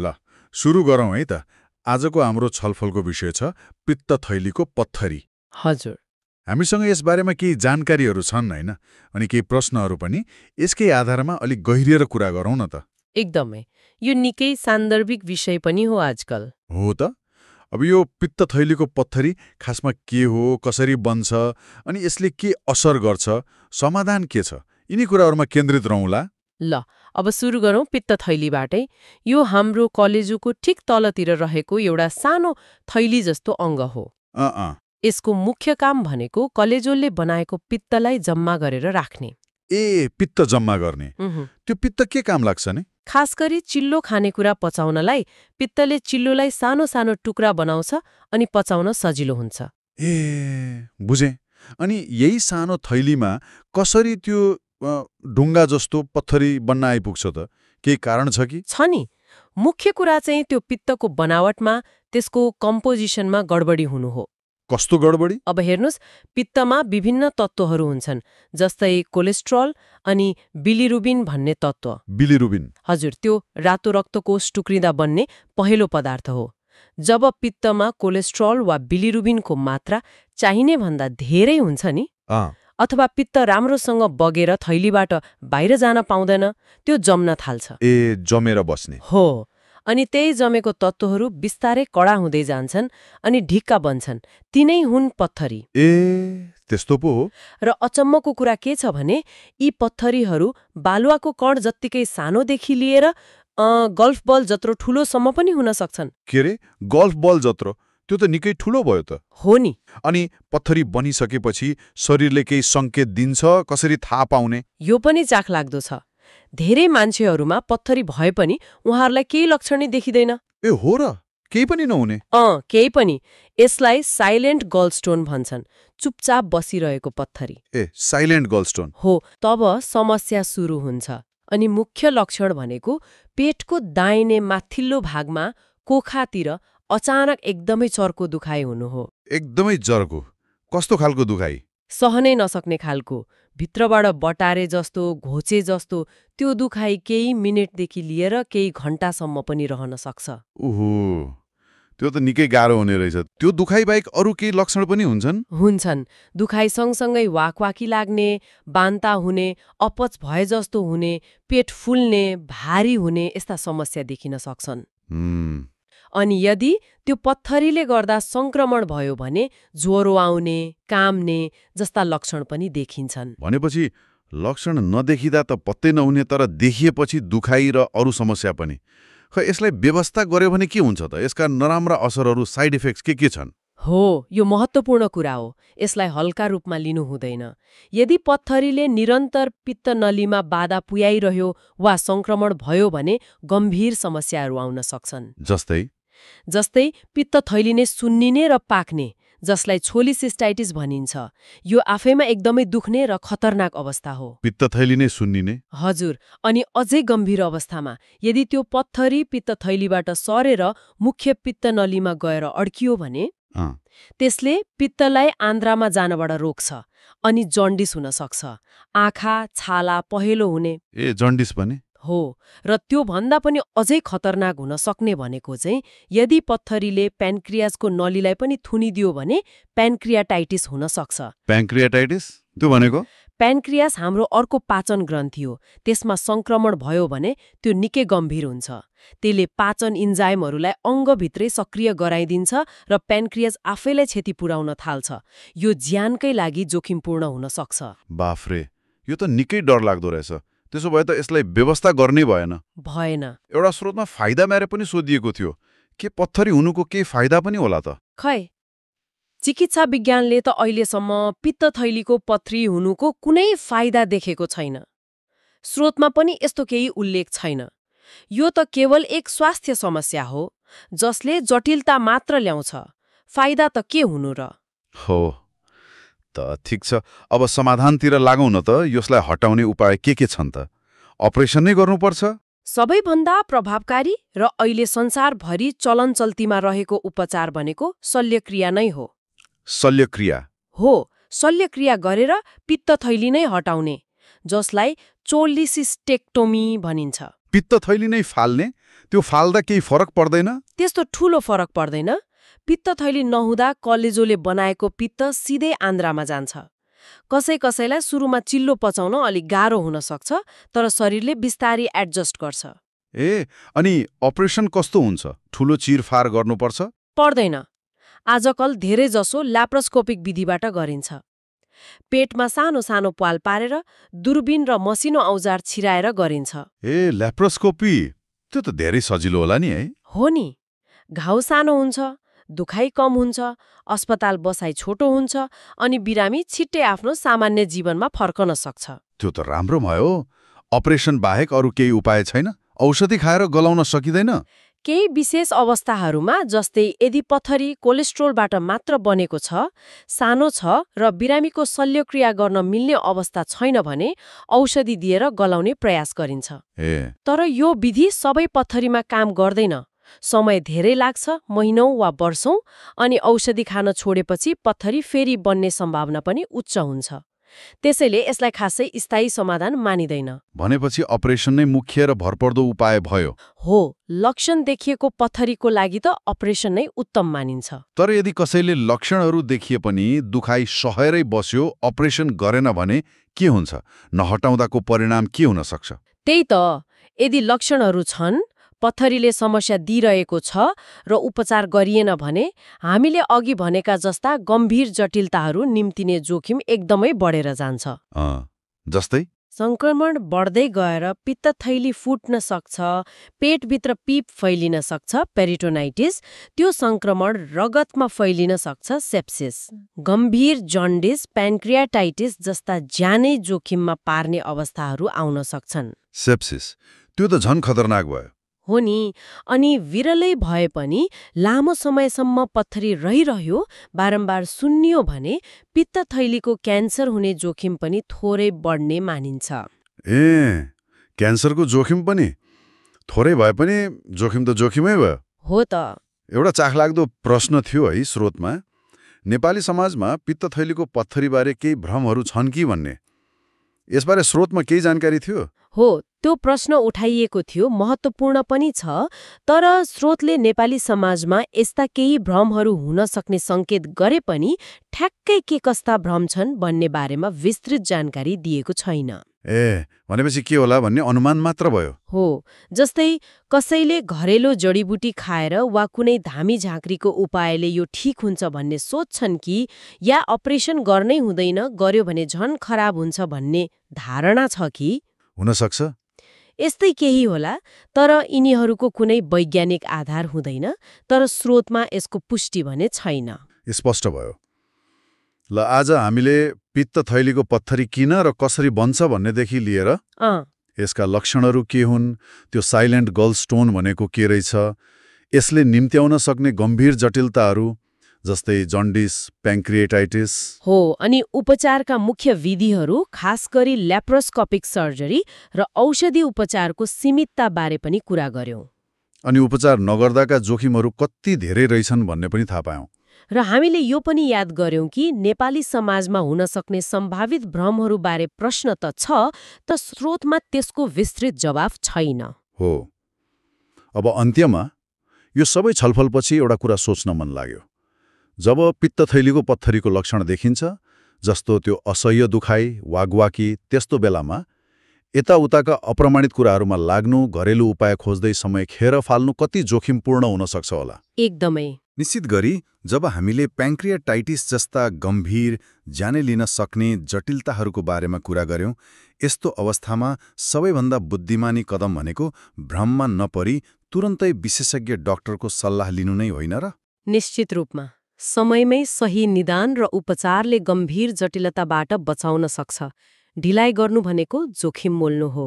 ल सुरु गरौँ है त। आजको हाम्रो छलफलको विषय छ पित्त थैलीको पत्थरी। हजुर। हामीसँग यस बारेमा केही जानकारीहरू छन् हैन, अनि केही प्रश्नहरू पनि। यसकै आधारमा अलिक गहिरिएर कुरा गरौँ न त। एकदमै। यो निकै सान्दर्भिक विषय पनि हो आजकल। हो त। अब यो पित्त थैलीको पत्थरी खासमा के हो, कसरी बन्छ, अनि यसले के असर गर्छ, समाधान के छ, यिनी कुराहरूमा केन्द्रित रहौँला। ल अब सुरु गरौँ पित्त थैलीबाटै। यो हाम्रो कलेजोको ठिक तलतिर रहेको एउटा सानो थैली जस्तो अङ्ग हो। यसको मुख्य काम भनेको कलेजोले बनाएको पित्तलाई जम्मा गरेर राख्ने। ए पित्त जम्मा गर्ने। त्यो पित्त के काम लाग्छ नि? खास गरी चिल्लो खानेकुरा पचाउनलाई पित्तले चिल्लोलाई सानो सानो टुक्रा बनाउँछ अनि पचाउन सजिलो हुन्छ। ए बुझेँ। अनि यही सानो थैलीमा कसरी त्यो ढुङ्गा जस्तो पत्थरी बन्न आइपुग्छ त? केही कारण छ कि? छ नि। मुख्य कुरा चाहिँ त्यो पित्तको बनावटमा, त्यसको कम्पोजिसनमा गडबडी हुनु हो। कस्तो गडबडी? अब हेर्नुस्, पित्तमा विभिन्न तत्त्वहरू हुन्छन्, जस्तै कोलेस्ट्रोल अनि बिलिरुबिन भन्ने तत्त्व। बिलिरुबिन? हजुर, त्यो रातो रक्तकोष टुक्रिँदा बन्ने पहिलो पदार्थ हो। जब पित्तमा कोलेस्ट्रोल वा बिलिरुबिनको मात्रा चाहिने भन्दा धेरै हुन्छ नि, अथवा पित्त राम्रोसँग बगेर थैलीबाट बाहिर जान पाउँदैन, त्यो जम्न थाल्छ। ए जमेर बस्ने हो। अनि त्यही जमेको तत्त्वहरू बिस्तारै कडा हुँदै जान्छन् अनि ढिक्का बन्छन्। तिनै हुन् पत्थरी। ए त्यस्तो पो हो। र अचम्मको कुरा के छ भने यी पत्थरीहरू बालुवाको कण जत्तिकै सानोदेखि लिएर गल्फ बल जत्रो ठुलोसम्म पनि हुन सक्छन्। के रे, गल्फ बल जत्रो? त्यो त निकै ठुलो भयो त। हो नि। अनि पत्थरी बनिसकेपछि शरीरले केही सङ्केत दिन्छ, कसरी थाहा पाउने? यो पनि चाखलाग्दो छ। धेरै मान्छेहरूमा पत्थरी भए पनि उहाँहरूलाई केही लक्षणै देखिँदैन। ए हो र? केही पनि नहुने? केही पनि। यसलाई साइलेन्ट गलस्टोन भन्छन्, चुपचाप बसिरहेको पत्थरी। ए साइलेन्ट गलस्टोन? हो। तब समस्या सुरु हुन्छ। अनि मुख्य लक्षण भनेको पेटको दाहिने माथिल्लो भागमा कोखातिर अचानक एकदमै चर्को दुखाइ हुनु हो। एकदमै चर्को? कस्तो खालको दुखाइ? सहनै नसक्ने खालको, भित्रबाट बटारे जस्तो, घोचे जस्तो। त्यो दुखाइ केही मिनेटदेखि लिएर केही घण्टासम्म पनि रहन सक्छ। ओहो, त्यो त निकै गाह्रो हुने रहेछ। त्यो दुखाइ बाहेक अरू केही लक्षण पनि हुन्छन्? हुन्छन्। दुखाइ सँगसँगै वाकवाकी लाग्ने, बान्ता हुने, अपच भए जस्तो हुने, पेट फुल्ने, भारी हुने, यस्ता समस्या देखिन सक्छन्। अनि यदि त्यो पत्थरीले गर्दा संक्रमण भयो भने ज्वरो आउने, काम्ने जस्ता लक्षण पनि देखिन्छन्। भनेपछि लक्षण नदेखिँदा त पत्तै नहुने, तर देखिएपछि दुखाइ र अरू समस्या पनि। खै यसलाई व्यवस्था गर्यो भने के हुन्छ त? यसका नराम्रा असरहरू, साइड इफेक्ट्स के छन्? हो, यो महत्त्वपूर्ण कुरा हो। यसलाई हल्का रूपमा लिनु हुँदैन। यदि पत्थरीले निरन्तर पित्त नलीमा बाधा पुर्याइरह्यो वा संक्रमण भयो भने गम्भीर समस्याहरू आउन सक्छन्। जस्तै पित्त थैली नै सुन्निने र पाक्ने, जसलाई छोलिसिस्टाइटिस भनिन्छ। यो आफैमा एकदमै दुख्ने र खतरनाक अवस्था हो। पित्त थैली नै सुन्निने? हजुर। अनि अझै गम्भीर अवस्थामा यदि त्यो पत्थरी पित्त थैलीबाट सरेर मुख्य पित्त नलीमा गएर अड्कियो भने त्यसले पित्तलाई आन्द्रामा जानबाट रोक्छ अनि जन्डिस हुन सक्छ। आँखा, छाला पहेँलो हुने। ए जन्डिस पनि? हो। र त्यो भन्दा पनि अझै खतरनाक हुन सक्ने भनेको चाहिँ यदि पत्थरीले प्यान्क्रियाजको नलीलाई पनि थुनिदियो भने प्यान्क्रियाटाइटिस हुन सक्छ। प्यान्क्रियाटाइटिस? त्यो भनेको? प्यान्क्रियास हाम्रो अर्को पाचन ग्रन्थि हो। त्यसमा संक्रमण भयो भने त्यो निकै गम्भीर हुन्छ। त्यसले पाचन इन्जाइमहरूलाई अङ्गभित्रै सक्रिय गराइदिन्छ र प्यान्क्रियाज आफैलाई क्षति पुर्याउन थाल्छ। यो ज्यानकै लागि जोखिमपूर्ण हुन सक्छ। बाफरे, यो त निकै डरलाग्दो रहेछ। त्यसो भए त यसलाई व्यवस्था गर्नै भएन? एउटा स्रोतमा फाइदा बारे पनि सोधिएको थियो। के पत्थरी हुनुको केही फाइदा पनि होला त? खै, चिकित्सा विज्ञानले त अहिलेसम्म पित्त थैलीको पत्थरी हुनुको कुनै फाइदा देखेको छैन। स्रोतमा पनि यस्तो केही उल्लेख छैन। यो त केवल एक स्वास्थ्य समस्या हो जसले जटिलता मात्र ल्याउँछ। फाइदा त के हुनु र? हो त ठिक छ। अब समाधानतिर लागौँ न त। यसलाई हटाउने उपाय के छन् त? अपरेसन नै गर्नुपर्छ? सबैभन्दा प्रभावकारी र अहिले संसारभरि चलन चल्तीमा रहेको उपचार भनेको शल्यक्रिया नै हो। शल्यक्रिया? हो, शल्यक्रिया गरेर पित्त थैली नै हटाउने, जसलाई चोलिसिस्टेक्टोमी भनिन्छ। पित्तथैली नै फाल्ने, त्यो फाल्दा केही फरक पर्दैन? त्यस्तो ठूलो फरक पर्दैन। पित्तथैली नहुँदा कलेजोले बनाएको पित्त सिधै आन्द्रामा जान्छ। कसैलाई सुरुमा चिल्लो पचाउन अलिक गाह्रो हुन सक्छ, तर शरीरले बिस्तारी एडजस्ट गर्छ। अनि अपरेसन कस्तो हुन्छ? ठूलो चिरफार गर्नुपर्छ? पर्दैन। आजकल धेरैजसो ल्याप्रोस्कोपिक विधिबाट गरिन्छ। पेटमा सानो सानो प्वाल पारेर दूरबीन र मसिनो औजार छिराएर गरिन्छ। ल्याप्रोस्कोपी त्यो त धेरै सजिलो होला नि है? हो नि। घाउ सानो हुन्छ, दुखाइ कम हुन्छ, अस्पताल बसाइ छोटो हुन्छ, अनि बिरामी छिट्टै आफ्नो सामान्य जीवनमा फर्कन सक्छ। त्यो त राम्रो भयो। अपरेसन बाहेक अरू केही उपाय छैन? औषधि खाएर गलाउन सकिँदैन? केही विशेष अवस्थाहरूमा, जस्तै यदि पत्थरी कोलेस्ट्रोलबाट मात्र बनेको छ, सानो छ र बिरामीको शल्यक्रिया गर्न मिल्ने अवस्था छैन भने औषधि दिएर गलाउने प्रयास गरिन्छ। तर यो विधि सबै पत्थरीमा काम गर्दैन। समय धेरै लाग्छ, महिनौं वा वर्षौं, अनि औषधि खान छोडेपछि पत्थरी फेरि बन्ने सम्भावना पनि उच्च हुन्छ। त्यसैले यसलाई खासै स्थायी समाधान मानिदैन। भनेपछि अपरेसन नै मुख्य र भरपर्दो उपाय भयो? हो, लक्षण देखिएको पत्थरीको लागि त अपरेसन नै उत्तम मानिन्छ। तर यदि कसैले लक्षणहरू देखिए पनि दुखाइ सहेरै बस्यो, अपरेसन गरेन भने के हुन्छ? नहटाउँदाको परिणाम के हुन सक्छ? त्यही त, यदि लक्षणहरू छन्, पत्थरीले समस्या दिइरहेको छ र उपचार गरिएन भने हामीले अघि भनेका जस्ता गम्भीर जटिलताहरू निम्तिने जोखिम एकदमै बढेर जान्छ। जस्तै संक्रमण बढ्दै गएर पित्तथैली फुट्न सक्छ, पेटभित्र पिप फैलिन सक्छ, पेरिटोनाइटिस, त्यो संक्रमण रगतमा फैलिन सक्छ, सेप्सिस, गम्भीर जन्डिस, प्यान्क्रियाटाइटिस जस्ता ज्यानै जोखिममा पार्ने अवस्थाहरू आउन सक्छन्। सेप्सिस, त्यो त झन् खतरनाक भयो। हो नि। अनि विरलै भए पनि लामो समयसम्म पत्थरी रहिरह्यो, बारम्बार सुन्नियो भने पित्तथैलीको क्यान्सर हुने जोखिम पनि थोरै बढ्ने मानिन्छ। क्यान्सरको जोखिम पनि? थोरै भए पनि जोखिम त जोखिमै भयो। हो त। एउटा चाखलाग्दो प्रश्न थियो है स्रोतमा, नेपाली समाजमा पित्तथैलीको पत्थरीबारे केही भ्रमहरू छन् कि भन्ने। यसबारे स्रोतमा केही जानकारी थियो? हो, त्यो प्रश्न उठाइएको थियो, महत्त्वपूर्ण पनि छ। तर स्रोतले नेपाली समाजमा यस्ता केही भ्रमहरू हुन सक्ने सङ्केत गरे पनि ठ्याक्कै के कस्ता भ्रम छन् भन्ने बारेमा विस्तृत जानकारी दिएको छैन। भनेपछि के होला भन्ने अनुमान मात्र भयो। हो, जस्तै कसैले घरेलु जडीबुटी खाएर वा कुनै धामी झाँक्रीको उपायले यो ठिक हुन्छ भन्ने सोच्छन् कि, या अपरेसन गर्नै हुँदैन, गर्यो भने झन् खराब हुन्छ भन्ने धारणा छ कि? हुन सक्छ। यस्तै केही होला, तर यिनीहरूको कुनै वैज्ञानिक आधार हुँदैन, तर स्रोतमा यसको पुष्टि भने छैन। स्पष्ट भयो। ल, आज हामीले पित्तथैलीको पत्थरी किन र कसरी बन्छ भन्नेदेखि लिएर यसका लक्षणहरू के हुन्, त्यो साइलेन्ट गलस्टोन भनेको के रहेछ, यसले निम्त्याउन सक्ने गम्भीर जटिलताहरू जस्तै जन्डिस, प्यान्क्रियाटाइटिस, हो, अनि उपचारका मुख्य विधिहरू, खास गरी ल्याप्रोस्कोपिक सर्जरी र औषधि उपचारको सीमितता बारे पनि कुरा गर्यौं। अनि उपचार नगर्दाका जोखिमहरू कति धेरै रहेछन् भन्ने पनि थाहा पायौं। र हामीले यो पनि याद गर्यौं कि नेपाली समाजमा हुन सक्ने सम्भावित भ्रमहरू बारे प्रश्न त छ, तर स्रोतमा त्यसको विस्तृत जवाफ छैन। हो। अब अन्त्यमा यो सबै छलफलपछि एउटा कुरा सोच्न मन लाग्यो। जब पित्तथैलीको पत्थरीको लक्षण देखिन्छ, जस्तो त्यो असह्य दुखाइ, वागवाकी, त्यस्तो बेलामा यताउताका अप्रमाणित कुराहरूमा लाग्नु, घरेलु उपाय खोज्दै समय खेर फाल्नु कति जोखिमपूर्ण हुन सक्छ होला? एकदमै। निश्चित गरी जब हामीले प्यान्क्रियाटाइटिस जस्ता गम्भीर, ज्यानै लिन सक्ने जटिलताहरूको बारेमा कुरा गर्यौं, यस्तो अवस्थामा सबैभन्दा बुद्धिमानी कदम भनेको भ्रममा नपरी तुरन्तै विशेषज्ञ डाक्टरको सल्लाह लिनु नै होइन र? निश्चित रूपमा। समयमै सही निदान र उपचारले गम्भीर जटिलताबाट बचाउन सक्छ। ढिलाइ गर्नु भनेको जोखिम मोल्नु हो।